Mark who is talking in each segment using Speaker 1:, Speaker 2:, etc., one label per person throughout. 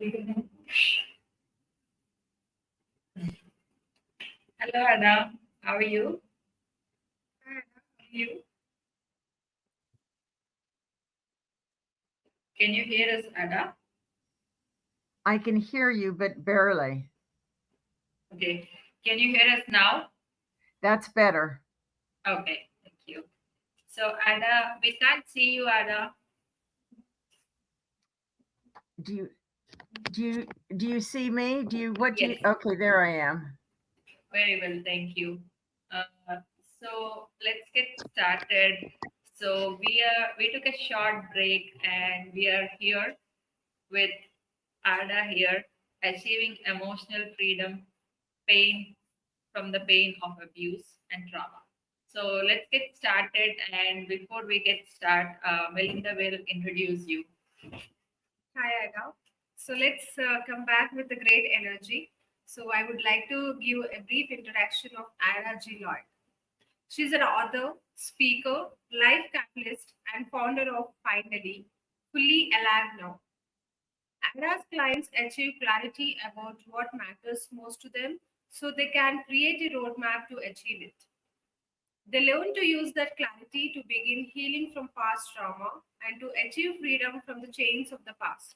Speaker 1: Hello, Ada. How are you? Hi, Ada. How are you? Can you hear us, Ada?
Speaker 2: I can hear you, but barely.
Speaker 1: Okay. Can you hear us now?
Speaker 2: That's better.
Speaker 1: Okay. Thank you. So, Ada, we can't see you, Ada.
Speaker 2: Do you do you do you see me? Do you what do
Speaker 1: Yes.
Speaker 2: you Okay, there I am.
Speaker 1: Very well. Thank you. So let's get started. So we took a short break and we are here with Ada here, achieving emotional freedom, pain from the pain of abuse and trauma. So let's get started. And before we get started, Melinda will introduce you. Hi, Aga. So let's come back with the great energy. So I would like to give a brief introduction of Ira G. Lloyd. She's an author, speaker, life catalyst, and founder of Finally, Fully Alive Now. Ira's clients achieve clarity about what matters most to them so they can create a roadmap to achieve it. They learn to use that clarity to begin healing from past trauma and to achieve freedom from the chains of the past.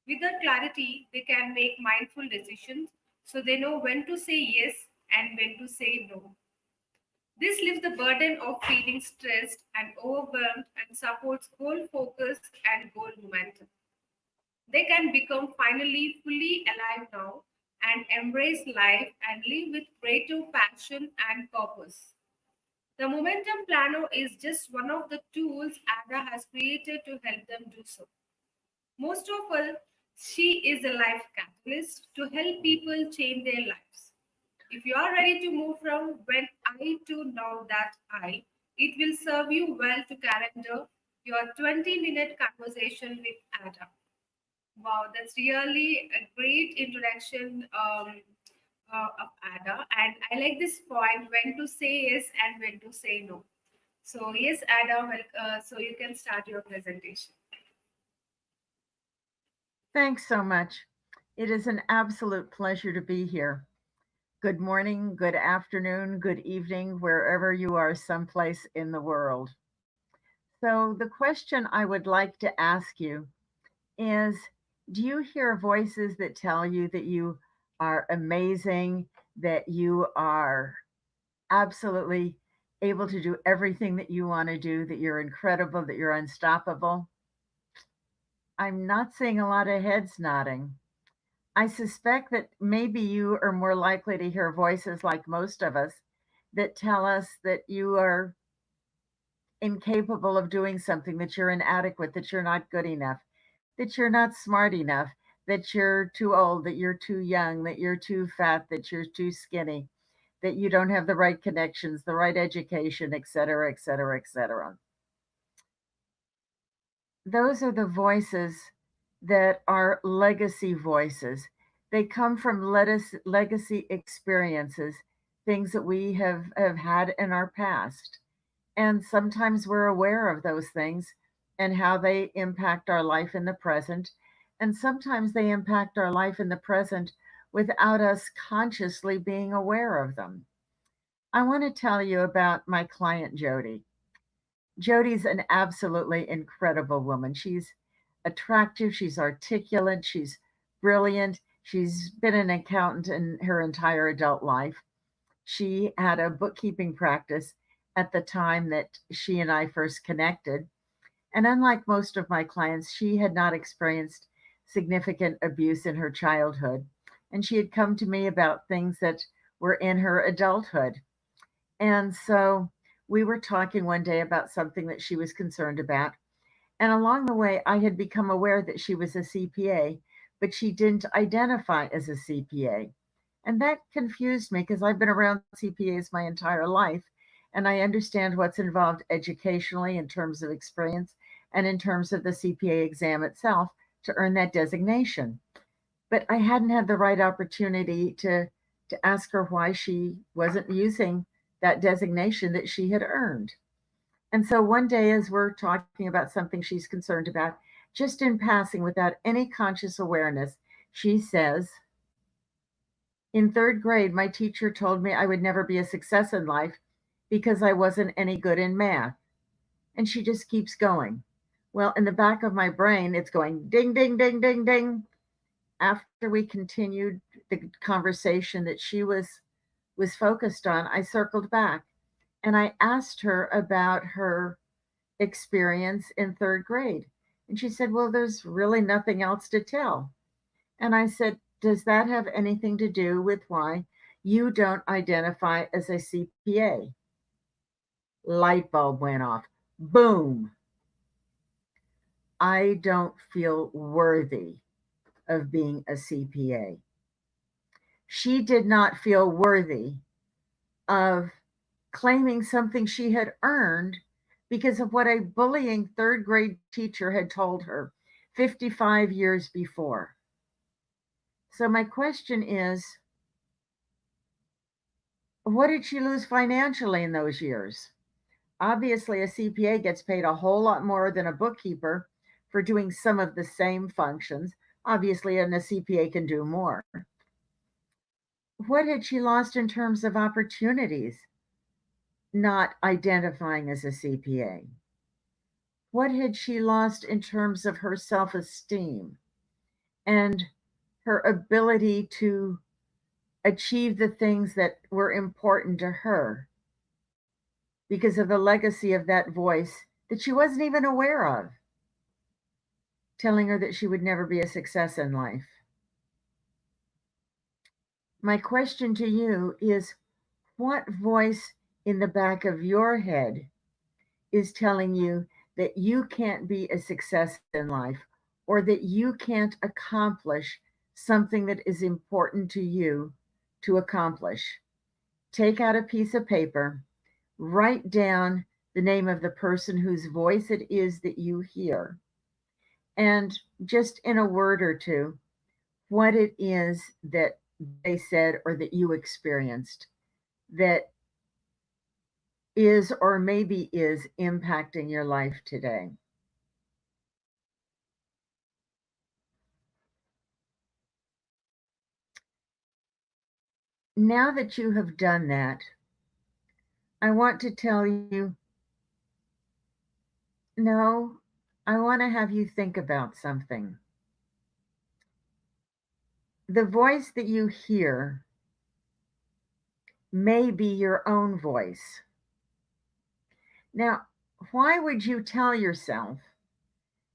Speaker 1: With that clarity, they can make mindful decisions so they know when to say yes and when to say no. This lifts the burden of feeling stressed and overwhelmed and supports goal focus and goal momentum. They can become finally fully alive now and embrace life and live with greater passion and purpose. The Momentum Planner is just one of the tools Ada has created to help them do so. Most of all, she is a life catalyst to help people change their lives. If you are ready to move from when I to now that I, it will serve you well to calendar your 20-minute conversation with Ada. Wow, that's really a great introduction of Ada. And I like this point when to say yes and when to say no. So, yes, Ada, so you can start your presentation.
Speaker 2: Thanks so much. It is an absolute pleasure to be here. Good morning, good afternoon, good evening, wherever you are, someplace in the world. So, the question I would like to ask you is, do you hear voices that tell you that you are amazing, that you are absolutely able to do everything that you want to do, that you're incredible, that you're unstoppable? I'm not seeing a lot of heads nodding. I suspect that maybe you are more likely to hear voices like most of us that tell us that you are incapable of doing something, that you're inadequate, that you're not good enough, that you're not smart enough, that you're too old, that you're too young, that you're too fat, that you're too skinny, that you don't have the right connections, the right education, et cetera, et cetera, et cetera. Those are the voices that are legacy voices. They come from legacy experiences, things that we have had in our past. And sometimes we're aware of those things and how they impact our life in the present. And sometimes they impact our life in the present without us consciously being aware of them. I want to tell you about my client, Jody. Jody's an absolutely incredible woman. She's attractive, she's articulate, she's brilliant. She's been an accountant in her entire adult life. She had a bookkeeping practice at the time that she and I first connected. And unlike most of my clients, she had not experienced significant abuse in her childhood. And she had come to me about things that were in her adulthood. And so we were talking one day about something that she was concerned about. And along the way, I had become aware that she was a CPA, but she didn't identify as a CPA. And that confused me because I've been around CPAs my entire life and I understand what's involved educationally in terms of experience and in terms of the CPA exam itself to earn that designation. But I hadn't had the right opportunity to ask her why she wasn't using that designation that she had earned. And so one day, as we're talking about something she's concerned about, just in passing, without any conscious awareness, She says, in third grade, my teacher told me I would never be a success in life because I wasn't any good in math. And she just keeps going. Well, in the back of my brain, it's going ding, ding, ding, ding, ding. After we continued the conversation that she was focused on, I circled back and I asked her about her experience in third grade. And she said, well, there's really nothing else to tell. And I said, does that have anything to do with why you don't identify as a CPA? Light bulb went off. Boom. I don't feel worthy of being a CPA. She did not feel worthy of claiming something she had earned because of what a bullying third grade teacher had told her 55 years before. So, my question is, what did she lose financially in those years? Obviously, a CPA gets paid a whole lot more than a bookkeeper for doing some of the same functions. Obviously, and a CPA can do more. What had she lost in terms of opportunities not identifying as a CPA? What had she lost in terms of her self esteem and her ability to achieve the things that were important to her because of the legacy of that voice that she wasn't even aware of, telling her that she would never be a success in life? My question to you is, what voice in the back of your head is telling you that you can't be a success in life or that you can't accomplish something that is important to you to accomplish? Take out a piece of paper, write down the name of the person whose voice it is that you hear, and just in a word or two, what it is that they said or that you experienced that is or maybe is impacting your life today. Now that you have done that, I want to tell you, no, I want to have you think about something. The voice that you hear may be your own voice. Now, why would you tell yourself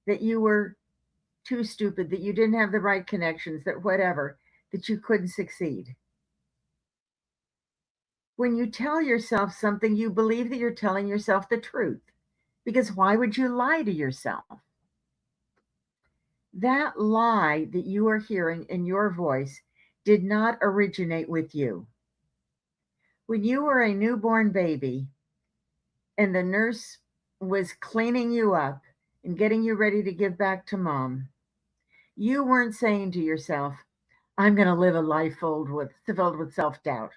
Speaker 2: that you were too stupid, that you didn't have the right connections, that whatever, that you couldn't succeed? When you tell yourself something, you believe that you're telling yourself the truth. Because why would you lie to yourself? That lie that you are hearing in your voice did not originate with you. When you were a newborn baby and the nurse was cleaning you up and getting you ready to give back to mom, you weren't saying to yourself, I'm going to live a life filled with self doubt.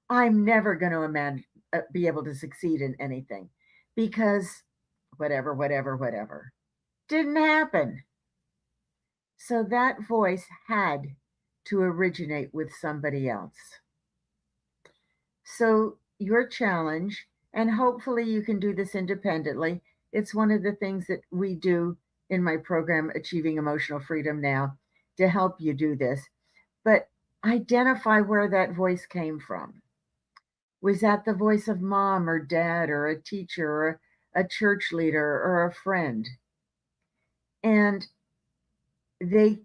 Speaker 2: I'm never going to be able to succeed in anything because whatever, whatever, whatever. Didn't happen. So that voice had to originate with somebody else. So your challenge, and hopefully you can do this independently. It's one of the things that we do in my program, Achieving Emotional Freedom Now, to help you do this. But identify where that voice came from. Was that the voice of mom or dad or a teacher or a church leader or a friend? And they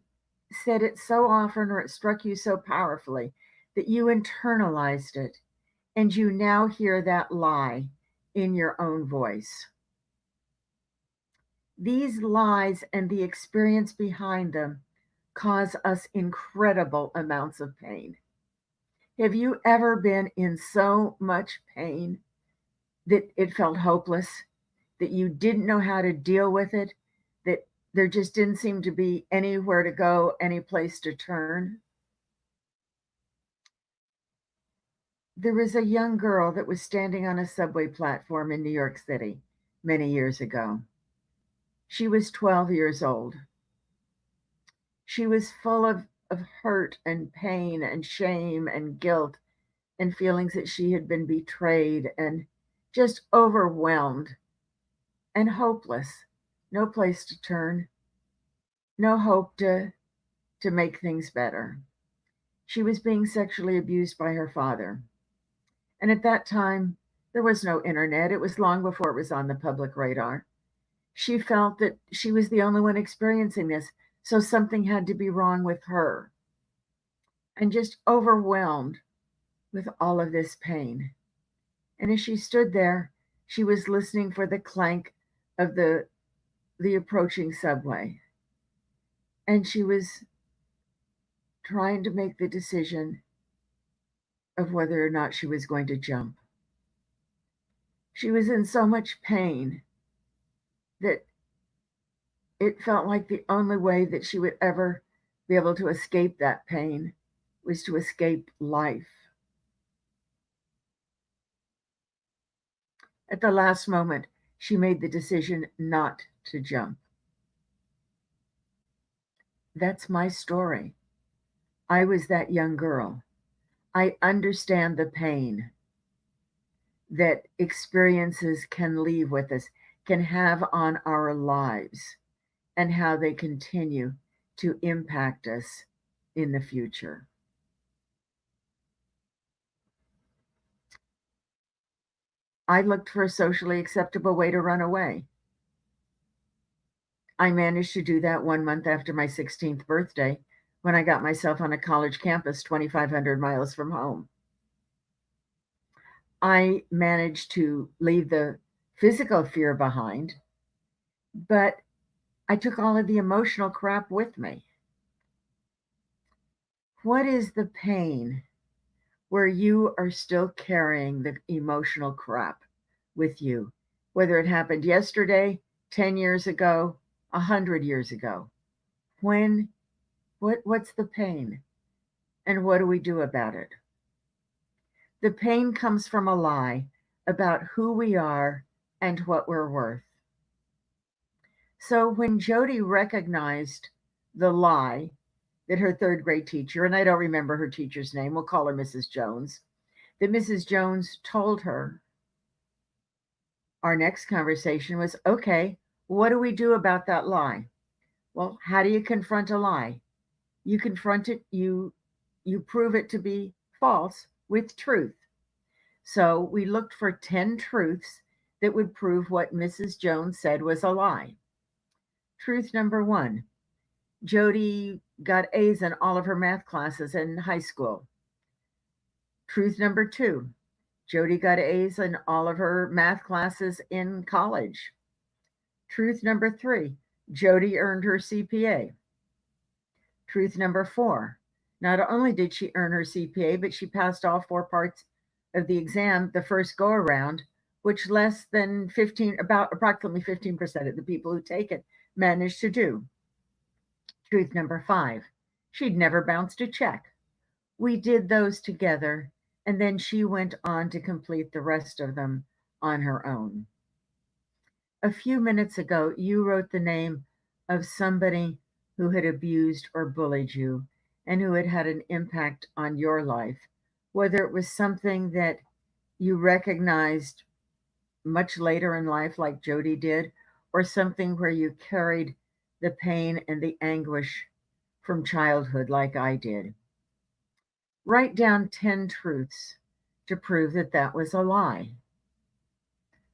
Speaker 2: said it so often or it struck you so powerfully that you internalized it and you now hear that lie in your own voice. These lies and the experience behind them cause us incredible amounts of pain. Have you ever been in so much pain that it felt hopeless, that you didn't know how to deal with it, that there just didn't seem to be anywhere to go, any place to turn? There was a young girl that was standing on a subway platform in New York City many years ago. She was 12 years old. She was full of hurt and pain and shame and guilt and feelings that she had been betrayed and just overwhelmed and hopeless. No place to turn, no hope to make things better. She was being sexually abused by her father. And at that time, there was no internet. It was long before it was on the public radar. She felt that she was the only one experiencing this, so something had to be wrong with her. And just overwhelmed with all of this pain. And as she stood there, she was listening for the clank of the approaching subway. And she was trying to make the decision of whether or not she was going to jump. She was in so much pain that it felt like the only way that she would ever be able to escape that pain was to escape life. At the last moment, she made the decision not to jump. That's my story. I was that young girl. I understand the pain that experiences can leave with us, can have on our lives, and how they continue to impact us in the future. I looked for a socially acceptable way to run away. I managed to do that 1 month after my 16th birthday when I got myself on a college campus 2,500 miles from home. I managed to leave the physical fear behind, but I took all of the emotional crap with me. What is the pain where you are still carrying the emotional crap with you? Whether it happened yesterday, 10 years ago, 100 years ago. What's the pain? And what do we do about it? The pain comes from a lie about who we are and what we're worth. So when Jody recognized the lie that her third grade teacher, and I don't remember her teacher's name, we'll call her Mrs. Jones, that Mrs. Jones told her, our next conversation was, okay, what do we do about that lie? Well, how do you confront a lie? You confront it, you prove it to be false with truth. So we looked for 10 truths that would prove what Mrs. Jones said was a lie. Truth number 1, Jody got A's in all of her math classes in high school. Truth number 2, Jody got A's in all of her math classes in college. Truth number 3, Jody earned her CPA. Truth number 4, not only did she earn her CPA, but she passed all 4 parts of the exam the first go around, which less than about approximately 15% of the people who take it managed to do. Truth number 5, she'd never bounced a check. We did those together, and then she went on to complete the rest of them on her own. A few minutes ago, you wrote the name of somebody who had abused or bullied you and who had had an impact on your life, whether it was something that you recognized much later in life, like Jody did, or something where you carried the pain and the anguish from childhood, like I did. Write down 10 truths to prove that that was a lie.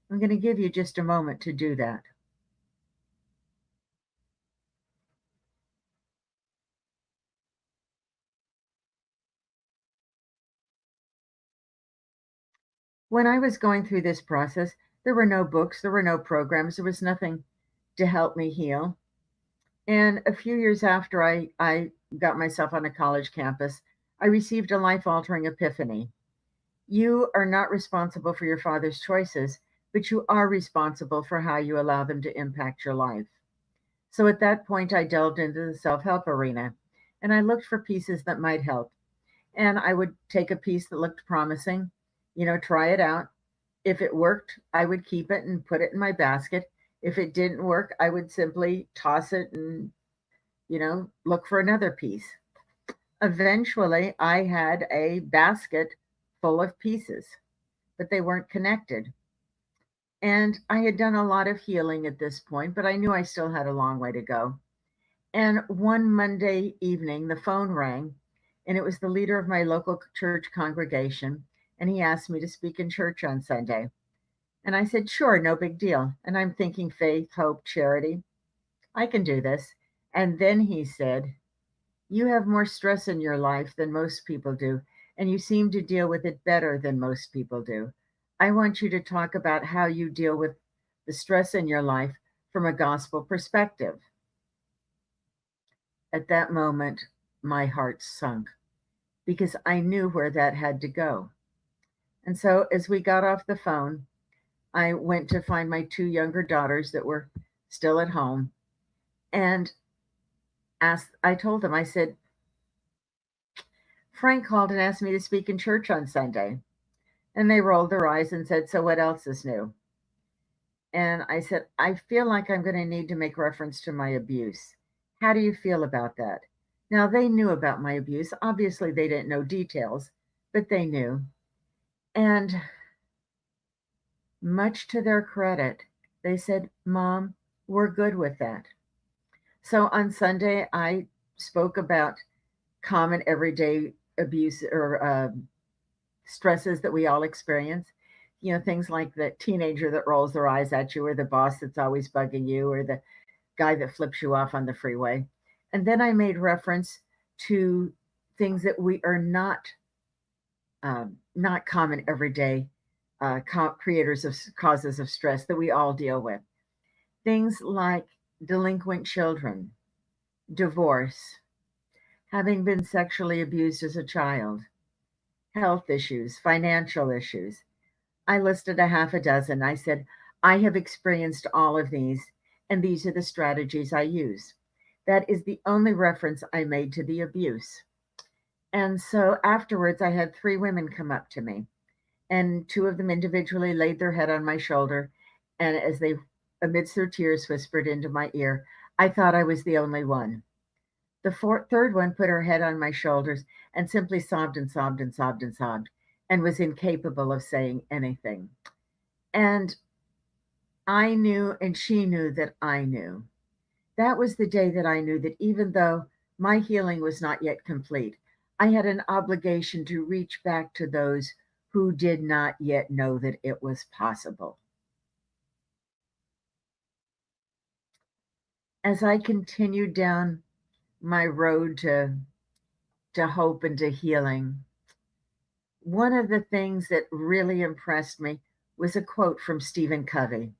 Speaker 2: I'm going to give you just a moment to do that. When I was going through this process, there were no books, there were no programs, there was nothing to help me heal. And a few years after I got myself on a college campus, I received a life altering epiphany. You are not responsible for your father's choices, but you are responsible for how you allow them to impact your life. So at that point, I delved into the self help arena and I looked for pieces that might help. And I would take a piece that looked promising, try it out. If it worked, I would keep it and put it in my basket. If it didn't work, I would simply toss it and, look for another piece. Eventually, I had a basket full of pieces, but they weren't connected. And I had done a lot of healing at this point, but I knew I still had a long way to go. And one Monday evening, the phone rang, and it was the leader of my local church congregation. And he asked me to speak in church on Sunday. And I said, sure, no big deal. And I'm thinking faith, hope, charity. I can do this. And then he said, you have more stress in your life than most people do, and you seem to deal with it better than most people do. I want you to talk about how you deal with the stress in your life from a gospel perspective. At that moment, my heart sunk because I knew where that had to go. And so as we got off the phone, I went to find my two younger daughters that were still at home and I told them, I said, Frank called and asked me to speak in church on Sunday. And they rolled their eyes and said, so what else is new? And I said, I feel like I'm going to need to make reference to my abuse. How do you feel about that? Now, they knew about my abuse. Obviously, they didn't know details, but they knew. And much to their credit, they said, Mom, we're good with that. So on Sunday, I spoke about common everyday abuse or stresses that we all experience. You know, things like the teenager that rolls their eyes at you, or the boss that's always bugging you, or the guy that flips you off on the freeway. And then I made reference to things that we are not common everyday creators of causes of stress that we all deal with. Things like delinquent children, divorce, having been sexually abused as a child, health issues, financial issues. I listed a half a dozen. I said, I have experienced all of these, and these are the strategies I use. That is the only reference I made to the abuse. And so afterwards, I had three women come up to me, and two of them individually laid their head on my shoulder. And as they, amidst their tears, whispered into my ear, I thought I was the only one. The third one put her head on my shoulders and simply sobbed and sobbed and sobbed and sobbed and was incapable of saying anything. And I knew, and she knew that I knew. That was the day that I knew that even though my healing was not yet complete, I had an obligation to reach back to those who did not yet know that it was possible. As I continued down my road to hope and to healing, one of the things that really impressed me was a quote from Stephen Covey.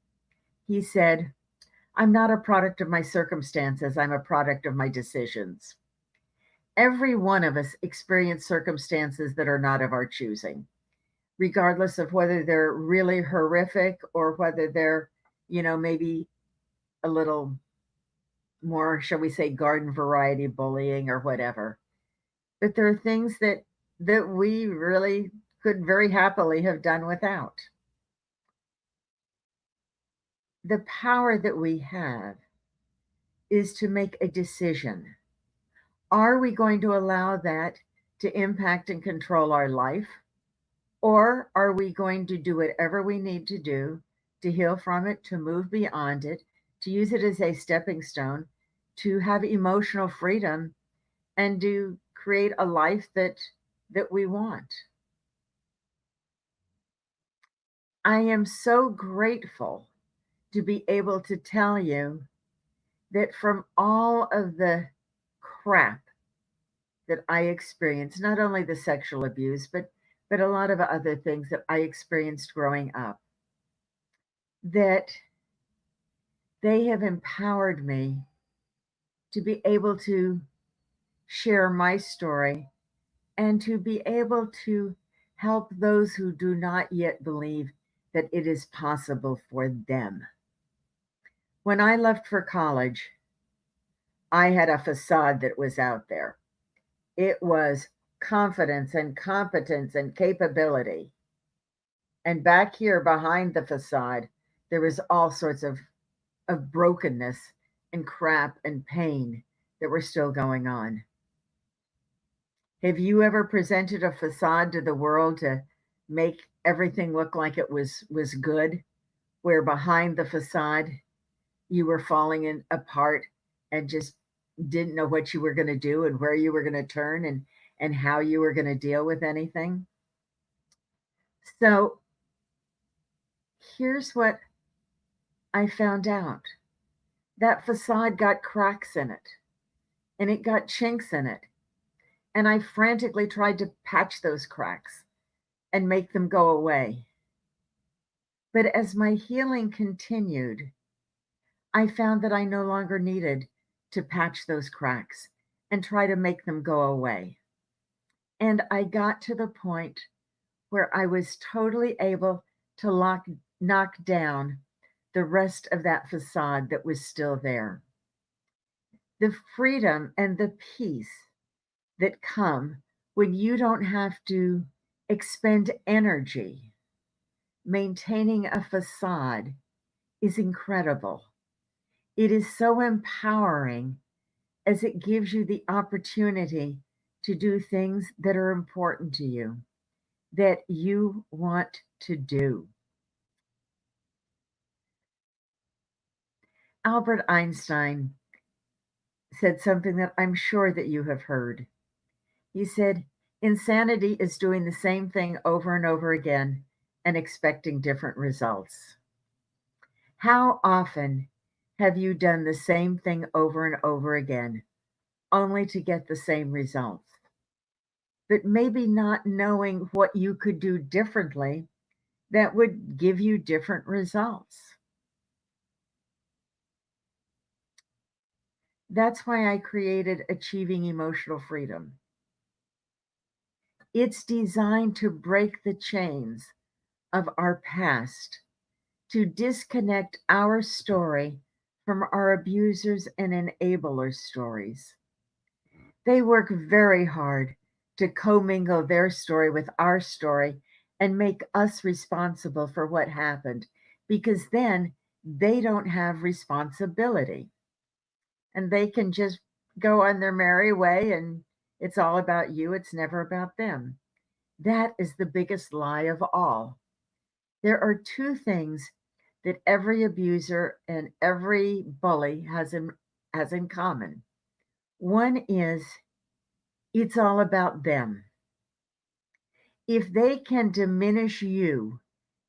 Speaker 2: He said, I'm not a product of my circumstances, I'm a product of my decisions. Every one of us experience circumstances that are not of our choosing, regardless of whether they're really horrific or whether they're, maybe a little more, shall we say, garden variety bullying or whatever. But there are things that we really could very happily have done without. The power that we have is to make a decision. Are we going to allow that to impact and control our life? Or are we going to do whatever we need to do to heal from it, to move beyond it, to use it as a stepping stone, to have emotional freedom and to create a life that we want? I am so grateful to be able to tell you that from all of the crap that I experienced, not only the sexual abuse, but a lot of other things that I experienced growing up, that they have empowered me to be able to share my story and to be able to help those who do not yet believe that it is possible for them. When I left for college, I had a facade that was out there. It was confidence and competence and capability. And back here behind the facade, there was all sorts of brokenness and crap and pain that were still going on. Have you ever presented a facade to the world to make everything look like it was good, where behind the facade you were falling in apart and just didn't know what you were going to do and where you were going to turn and how you were going to deal with anything? So here's what I found out. That facade got cracks in it and it got chinks in it. And I frantically tried to patch those cracks and make them go away. But as my healing continued, I found that I no longer needed to patch those cracks and try to make them go away. And I got to the point where I was totally able to knock down the rest of that facade that was still there. The freedom and the peace that come when you don't have to expend energy maintaining a facade is incredible. It is so empowering as it gives you the opportunity to do things that are important to you, that you want to do. Albert Einstein said something that I'm sure that you have heard. He said, insanity is doing the same thing over and over again and expecting different results. How often have you done the same thing over and over again only to get the same results? But maybe not knowing what you could do differently that would give you different results. That's why I created Achieving Emotional Freedom. It's designed to break the chains of our past, to disconnect our story from our abusers and enablers' stories. They work very hard to commingle their story with our story and make us responsible for what happened, because then they don't have responsibility and they can just go on their merry way and it's all about you, it's never about them. That is the biggest lie of all. There are two things that every abuser and every bully has in common. One is it's all about them. If they can diminish you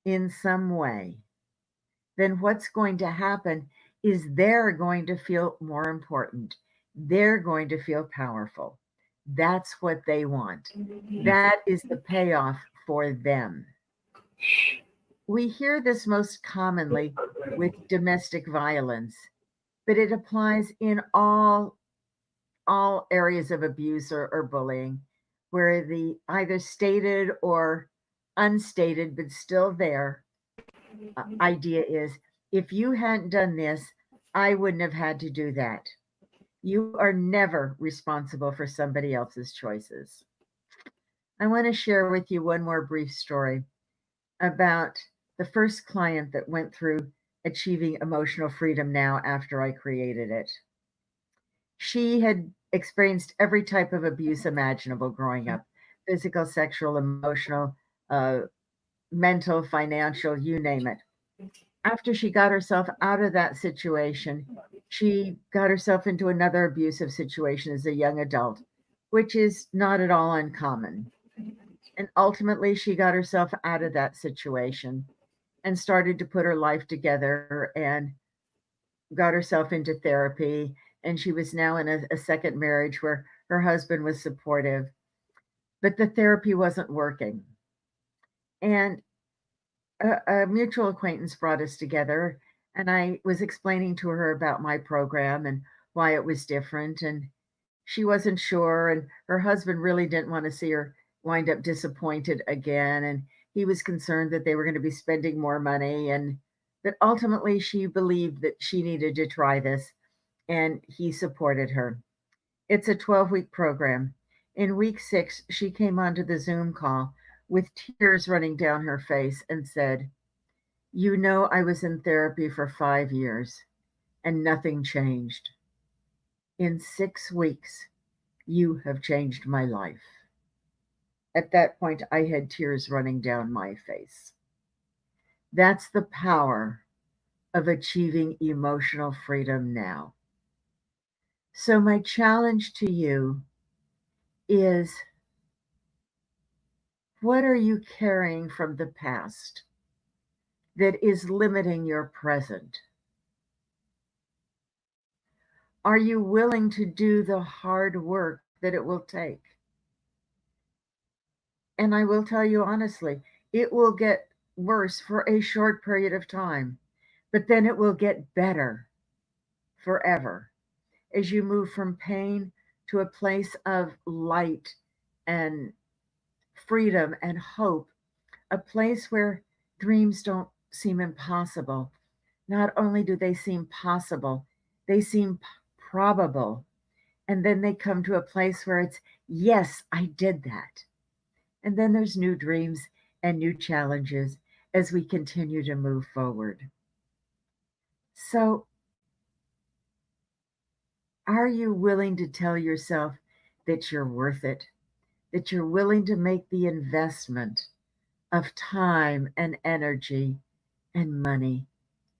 Speaker 2: in some way, then what's going to happen is they're going to feel more important. They're going to feel powerful. That's what they want. That is the payoff for them. We hear this most commonly with domestic violence, but it applies in all areas of abuse or bullying, where the either stated or unstated but still there idea is, if you hadn't done this, I wouldn't have had to do that. You are never responsible for somebody else's choices. I want to share with you one more brief story about the first client that went through Achieving Emotional Freedom now after I created it. She had experienced every type of abuse imaginable growing up: physical, sexual, emotional, uh, mental, financial, you name it. After she got herself out of that situation, she got herself into another abusive situation as a young adult, which is not at all uncommon. And ultimately, she got herself out of that situation and started to put her life together and got herself into therapy. And she was now in a second marriage where her husband was supportive, but the therapy wasn't working. And a mutual acquaintance brought us together, and I was explaining to her about my program and why it was different. And she wasn't sure. And her husband really didn't want to see her wind up disappointed again. And he was concerned that they were going to be spending more money. And but ultimately, she believed that she needed to try this, and he supported her. It's a 12-week program. In week 6, she came onto the Zoom call with tears running down her face and said, "You know, I was in therapy for 5 years and nothing changed. In 6 weeks, you have changed my life." At that point, I had tears running down my face. That's the power of achieving emotional freedom now. So, my challenge to you is, what are you carrying from the past that is limiting your present? Are you willing to do the hard work that it will take? And I will tell you honestly, it will get worse for a short period of time, but then it will get better forever as you move from pain to a place of light and freedom and hope, a place where dreams don't seem impossible. Not only do they seem possible, they seem probable. And then they come to a place where it's, yes, I did that. And then there's new dreams and new challenges as we continue to move forward. So, are you willing to tell yourself that you're worth it? That you're willing to make the investment of time and energy and money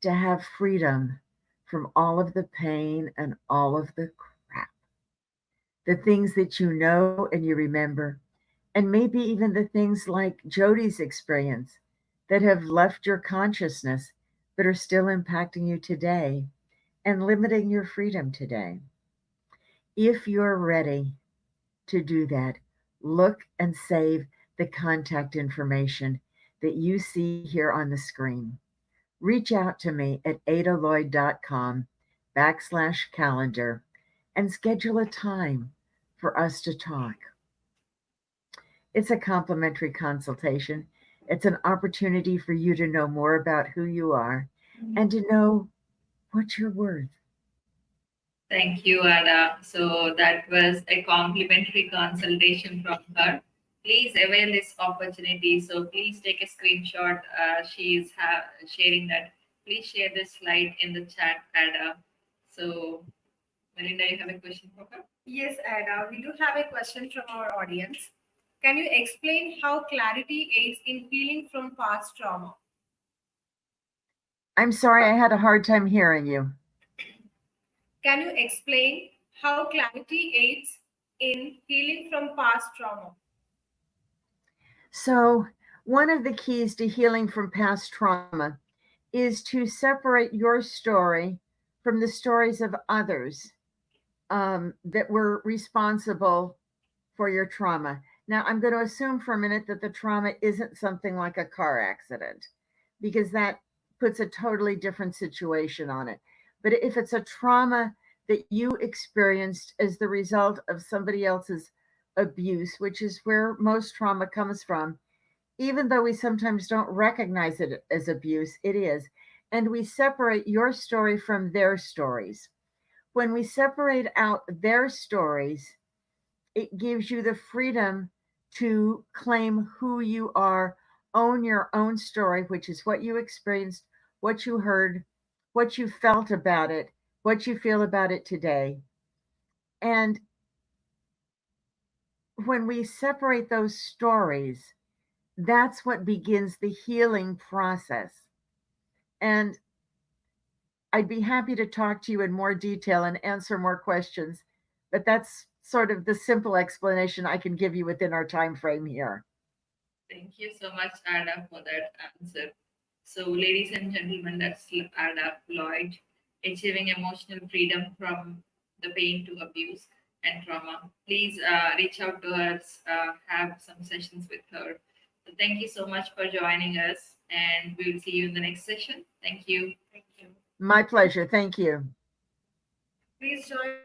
Speaker 2: to have freedom from all of the pain and all of the crap? The things that you know and you remember, and maybe even the things like Jody's experience that have left your consciousness but are still impacting you today and limiting your freedom today. If you're ready to do that, look and save the contact information that you see here on the screen. Reach out to me at adaloy.com/calendar and schedule a time for us to talk. It's a complimentary consultation. It's an opportunity for you to know more about who you are and to know what you're worth.
Speaker 1: Thank you, Ada. So that was a complimentary consultation from her. Please avail this opportunity. So please take a screenshot. She is sharing that. Please share this slide in the chat, Ada. So, Melinda, you have a question for her?
Speaker 3: Yes, Ada, we do have a question from our audience. Can you explain how clarity aids in healing from past trauma?
Speaker 2: I'm sorry, I had a hard time hearing you.
Speaker 3: Can you explain how clarity aids in healing from past trauma?
Speaker 2: So, one of the keys to healing from past trauma is to separate your story from the stories of others that were responsible for your trauma. Now, I'm going to assume for a minute that the trauma isn't something like a car accident, because that puts a totally different situation on it. But if it's a trauma that you experienced as the result of somebody else's abuse, which is where most trauma comes from, even though we sometimes don't recognize it as abuse, it is. And we separate your story from their stories. When we separate out their stories, it gives you the freedom to claim who you are, own your own story, which is what you experienced, what you heard, what you felt about it, what you feel about it today. And when we separate those stories, that's what begins the healing process. And I'd be happy to talk to you in more detail and answer more questions, but that's sort of the simple explanation I can give you within our time frame here.
Speaker 1: Thank you so much, Ada, for that answer. So, ladies and gentlemen, that's Ada Lloyd, achieving emotional freedom from the pain to abuse and trauma. Please reach out to us, have some sessions with her. So, thank you so much for joining us, and we will see you in the next session. Thank you.
Speaker 3: Thank you.
Speaker 2: My pleasure. Thank you.
Speaker 3: Please join